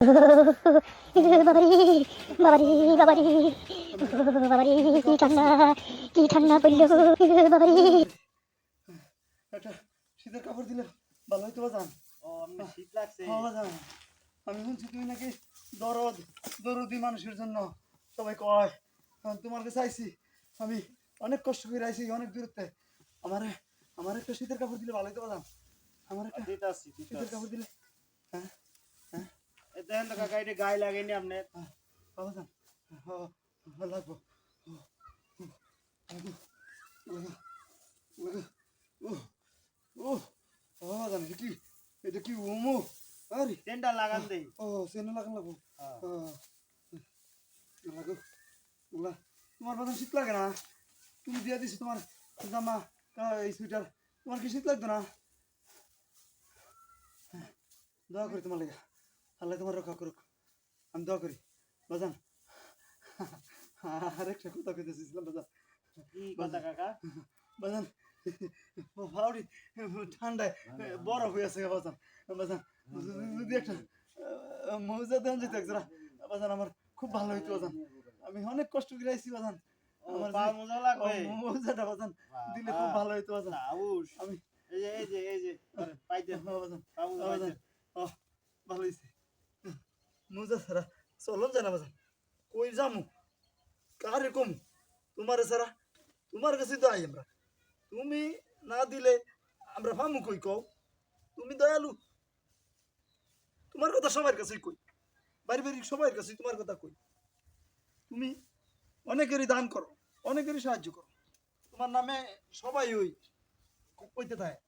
বাবারে বাবারে বাবারে বাবারে কি ঠান্ডা পড়লো বাবারে। একটা শীতের কাপড় দিলে ভালো হইতো বাজান। শীত লাগছে। হ্যাঁ বাজান, আমি শুনছি তুমি নাকি দরদি মানুষের জন্য সবাই কয়। তোমার কাছে আইছি, আমি অনেক কষ্ট করে আইছি অনেক দূরত্বে। আমার একটা শীতের কাপড় দিলে ভালো হইতো বাজান। আমার একটা শীতের কাপড় দিলে। হ্যাঁ হ্যাঁ দেখেন তো কাকা, এটা গায়ে লাগেনি আপনার? বাজান লাগবো বাজান। এটা কি ওমো? আরে টেন্ডা লাগান দেই। সেনা লাগান লাগবো। লাগো তোমার বাজান শীত লাগে না? তুমি দিয়ে দিছো তোমার জামা, এই সোয়েটার, তোমার কি শীত লাগতো না? দোয়া করি তোমার লেগে, আল্লাহ তোমার রক্ষা করুক, আমি দোয়া করি বাজান। আরেকটা কথা কইতেছিলাম বাজান। কি কথা কাকা? বাজান ফাউরি ঠান্ডায় বরফ হয়ে আছে বাজান। বাজান যদি একটা মৌজা দেন যেত একজোড়া বাজান, আমার খুব ভালো হইতো বাজান। আমি অনেক কষ্ট করে আইছি বাজান, আমার পা মোজা লাগবে। মৌজাটা বাজান দিলে খুব ভালো হইতো বাজান। আমি এই যে পাই দেন বাজান পা মোজা পাই দেন। ভালো হয়েছে। মৌজা ছাড়া চলন যায় না বাজান, কই যামু কারে কম? তোমারে ছাড়া তোমার কাছে তো আই আমরা, তুমি না দিলে আমরা ফামু কই কও? তুমি দয়ালু, তোমার কথা সবার কাছেই কই, বাড়ি বাড়ি সবার কাছে তোমার কথা কই। তুমি অনেকেরই দান করো, অনেকেরই সাহায্য করো, তোমার নামে সবাই ওই কইতে থাকে,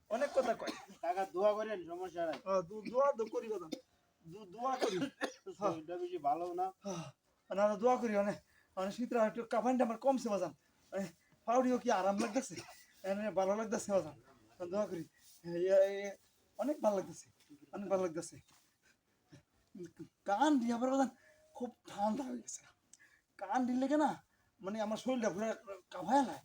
অনেক কথা কয়। কাকা দোয়া করেন, সমস্যা নাই। দোয়া তো করি কথা, দোয়া করি। শরীরটা বেশি ভালো না। না দোয়া করি, অনেক অনেক শীতরা একটু কাফানটা আমার কমছে বাজান, ফাউডিও কি আরাম লাগতেছে, ভালো লাগতেছে বাজান। দোয়া করি, অনেক ভালো লাগতেছে, অনেক ভালো লাগতেছে। কান দিয়ে আবার বাজান খুব ঠান্ডা হয়ে গেছে, কান দিলে কেনা মানে আমার শরীরটা পুরো কাঁপায় লায়,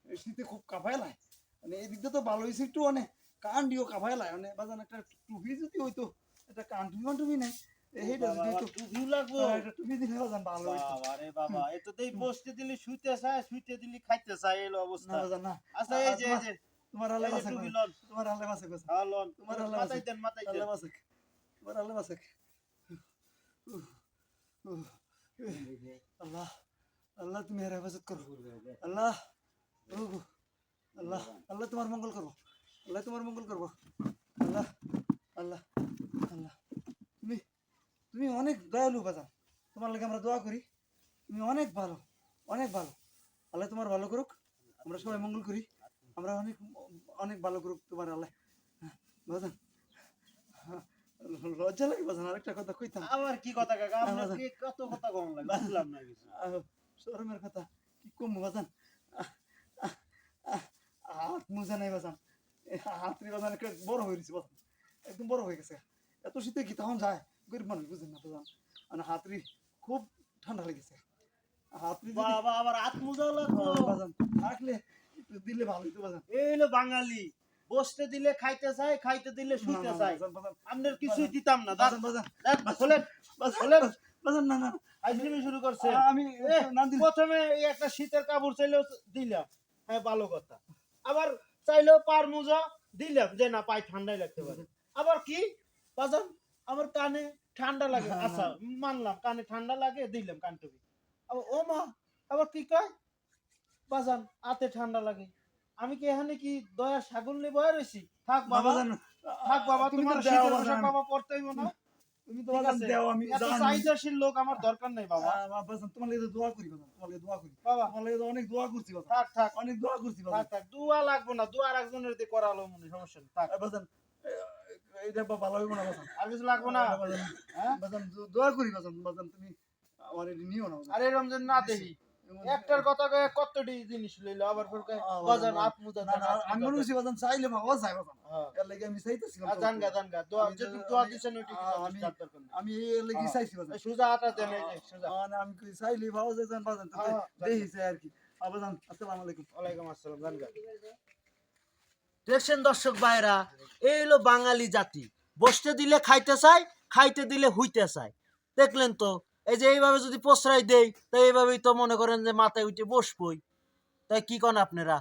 শীতে খুব কাঁপায় লায়। মানে এই দিকটা তো ভালো হয়েছে একটু, মানে কান দিয়েও কাঁপায় লায়। মানে বাজান একটা টুপি যদি হইতো, একটা কান টুপি নাই, এইটা যদি হইতো, টুপিও লাগবো। একটা টুপি দিলে বাজান ভালো হইতো। বাবা রে বাবা, এত দেই বসতে দিলি শুইতে চায়, শুইতে দিলি খাইতে চায়, এলো না অবস্থা। বাজান না, আচ্ছা এই যে তোমার আল্লাহ এই যে বাসে, টুপি লন। তোমার আল্লাহ বাসে কথা, হ্যাঁ লন, তোমার আল্লাহ মাথায় বাসে, দেন, মাথায় দেন। আল্লাহ বাসে, তোমার আল্লাহ বাসে। আল্লাহ আল্লাহ তুমি এর হেফাজত করো, আল্লাহ আল্লাহ আল্লাহ তোমার মঙ্গল করবো, আল্লাহ তোমার মঙ্গল করবো, আল্লাহ আল্লাহ আল্লাহ। তুমি তুমি অনেক দয়ালু বাজান, তোমার লাগে আমরা দোয়া করি, তুমি অনেক ভালো, অনেক ভালো। আল্লাহ তোমার ভালো করুক, আমরা সবাই মঙ্গল করি, আমরা অনেক অনেক ভালো করুক তোমার আল্লাহ। বাজান লজ্জা লাগে বাজান, আরেকটা কথা কইতাম। আমার কি কথা কাকা, আপনার কি কত কথা কম লাগে, বুঝলাম না কিছু। শরমের কথা কি কম বাজান, হাত মোজা নাই বাজান, হাত রে বাজান একটা বড় হয়ে গেছে বাজান, একদম বড় হয়ে গেছে। এত শীতে কি তখন যায়, গরিব মানুষ বুঝেন না বাজান, মানে হাতরি খুব ঠান্ডা লেগেছে। হাতরি বাবা আবার হাত মোজা লাগবো বাজান, থাকলে একটু দিলে ভালো হইতো বাজান। এই হলো বাঙালি, বসতে দিলে খাইতে চায়, খাইতে দিলে শুইতে চায়। আপনার কিছুই দিতাম না। বাজান বাজান খোলেন খোলেন। বাজান না না আইসক্রিম শুরু করছে। আমি প্রথমে এই একটা শীতের কাপড় চাইলেও দিলাম, হ্যাঁ ভালো কথা। আবার চাইলেও পার মোজা দিলাম, যে না পায়ে ঠান্ডাই লাগতে পারে। আবার কি বাজান, আমার কানে ঠান্ডা লাগে, আচ্ছা মানলাম কানে ঠান্ডা লাগে, দিলাম কান টুপি। আবার ও মা, আবার কি কয় বাজান আতে ঠান্ডা লাগে। আমি কি এখানে কি দয়া ছাগল নিয়ে বয়ে রয়েছি? থাক বাবা, থাক বাবা, তুমি তোমার তো দেও শীতের বাজান, পোশাক বাবা পড়তেই না। তুমি তো বাজান দেও, আমি এত জানি। চাহিদাশীল লোক আমার দরকার নেই বাবা। বাজান তোমার লাগে দোয়া করি বাজান, তোমার লাগে দোয়া করি বাবা তোমার লাগে অনেক দোয়া করছি বাজান, থাক থাক অনেক দোয়া করছি থাক বাজান। থাক, দুয়া লাগবো না, দুয়া আর একজনের দিয়ে করালো মনে, সমস্যা নেই, থাক। বাজান এইটা ভালো হইব না বাজান, আর কিছু লাগবো না। বাজান হ্যাঁ বাজান দোয়া করি বাজান, বাজান তুমি আমার এটি নিও না বাজান। আরে রমজান না দেখি একটার কথা কয়ে কতটি জিনিস লইলো, আবার ফের কয় বাজান হাত মুজা না না আমি মনে করছি বাজান চাইলে পাওয়া যায় বাজান, হ্যাঁ এর লাগে আমি চাইতেছিলাম। জানগা জানগা দোয়া, যদি দোয়া দিছেন ওইটি আমি এর লাগে চাইছি বাজান। সুজা আটা দেন, এই যে সুজা। না আমি কই চাইলে পাওয়া যায় বাজান, দেখিছে আর কি। বাজান আসসালামু আলাইকুম। ওয়ালাইকুম আসসালাম। জানগা দেখছেন দর্শক ভাইরা, এই হলো বাঙালি জাতি। বসতে দিলে খাইতে চায়, খাইতে দিলে হুইতে চায়। দেখলেন তো, এই যে এইভাবে যদি প্রশ্রয় দেই, তো এইভাবেই তো মনে করেন যে মাথায় উঠে বসবই। তাই কি কন আপনারা?